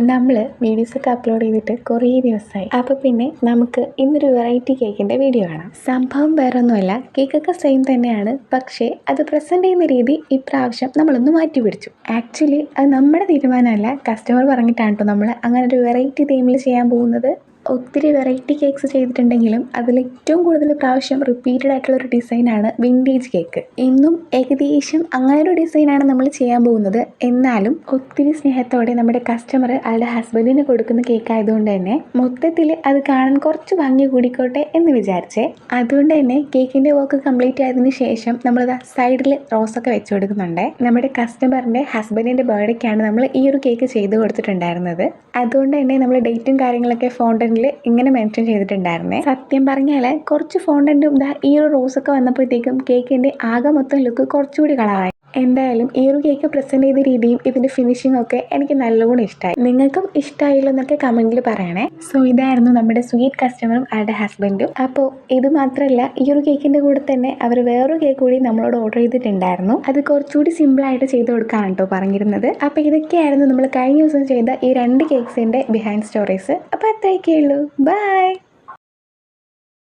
നമ്മൾ വീഡിയോസൊക്കെ അപ്ലോഡ് ചെയ്തിട്ട് കുറേ ദിവസമായി. അപ്പോൾ പിന്നെ നമുക്ക് ഇന്നൊരു വെറൈറ്റി കേക്കിൻ്റെ വീഡിയോ കാണാം. സംഭവം വേറെ ഒന്നുമല്ല, കേക്കൊക്കെ സെയിം തന്നെയാണ്, പക്ഷേ അത് പ്രസൻറ്റ് ചെയ്യുന്ന രീതി ഇപ്രാവശ്യം നമ്മളൊന്ന് മാറ്റി പിടിച്ചു. ആക്ച്വലി അത് നമ്മുടെ തീരുമാനമല്ല, കസ്റ്റമർ പറഞ്ഞിട്ടാണ് കേട്ടോ നമ്മൾ അങ്ങനെ ഒരു വെറൈറ്റി തീമിൽ ചെയ്യാൻ പോകുന്നത്. ഒത്തിരി വെറൈറ്റി കേക്ക്സ് ചെയ്തിട്ടുണ്ടെങ്കിലും അതിൽ ഏറ്റവും കൂടുതൽ പ്രാവശ്യം റിപ്പീറ്റഡ് ആയിട്ടുള്ളൊരു ഡിസൈനാണ് വിൻറ്റേജ് കേക്ക്. ഇന്നും ഏകദേശം അങ്ങനെ ഒരു ഡിസൈനാണ് നമ്മൾ ചെയ്യാൻ പോകുന്നത്. എന്നാലും ഒത്തിരി സ്നേഹത്തോടെ നമ്മുടെ കസ്റ്റമർ അയാളുടെ ഹസ്ബൻഡിന് കൊടുക്കുന്ന കേക്ക് ആയതുകൊണ്ട് തന്നെ മൊത്തത്തിൽ അത് കാണാൻ കുറച്ച് ഭംഗി കൂടിക്കോട്ടെ എന്ന് വിചാരിച്ചേ. അതുകൊണ്ട് തന്നെ കേക്കിൻ്റെ വർക്ക് കംപ്ലീറ്റ് ആയതിനു ശേഷം നമ്മളത് സൈഡിൽ റോസൊക്കെ വെച്ച് കൊടുക്കുന്നുണ്ട്. നമ്മുടെ കസ്റ്റമറിൻ്റെ ഹസ്ബൻഡിൻ്റെ ബർത്ത്ഡേക്കാണ് നമ്മൾ ഈ ഒരു കേക്ക് ചെയ്ത് കൊടുത്തിട്ടുണ്ടായിരുന്നത്. അതുകൊണ്ട് തന്നെ നമ്മൾ ഡേറ്റും കാര്യങ്ങളൊക്കെ ഫോണ്ടന്റിൽ ഇങ്ങനെ മെൻഷൻ ചെയ്തിട്ടുണ്ടായിരുന്നേ. സത്യം പറഞ്ഞാൽ കുറച്ച് ഫോണ്ടന്റും ഈ ഒരു റോസൊക്കെ വന്നപ്പോഴത്തേക്കും കേക്കിൻ്റെ ആകെ മൊത്തം ലുക്ക് കുറച്ചുകൂടി കളറായി. എന്തായാലും ഈ ഒരു കേക്ക് പ്രസൻറ്റ് ചെയ്ത രീതിയും ഇതിൻ്റെ ഫിനിഷിംഗ് ഒക്കെ എനിക്ക് നല്ലോണം ഇഷ്ടമായി. നിങ്ങൾക്കും ഇഷ്ടമായില്ലോ എന്നൊക്കെ കമൻറ്റിൽ പറയണേ. സോ ഇതായിരുന്നു നമ്മുടെ സ്വീറ്റ് കസ്റ്റമറും അവരുടെ ഹസ്ബൻഡും. അപ്പോൾ ഇത് മാത്രമല്ല, ഈ ഒരു കേക്കിൻ്റെ കൂടെ തന്നെ അവർ വേറൊരു കേക്ക് കൂടി നമ്മളോട് ഓർഡർ ചെയ്തിട്ടുണ്ടായിരുന്നു. അത് കുറച്ചുകൂടി സിമ്പിളായിട്ട് ചെയ്ത് കൊടുക്കാനാണ് കേട്ടോ പറഞ്ഞിരുന്നത്. അപ്പോൾ ഇതൊക്കെയായിരുന്നു നമ്മൾ കഴിഞ്ഞ ദിവസം ചെയ്ത ഈ 2 കേക്ക്സിൻ്റെ ബിഹൈൻഡ് സ്റ്റോറീസ്. അപ്പോൾ അത്രയൊക്കെ ഉള്ളൂ. ബൈ.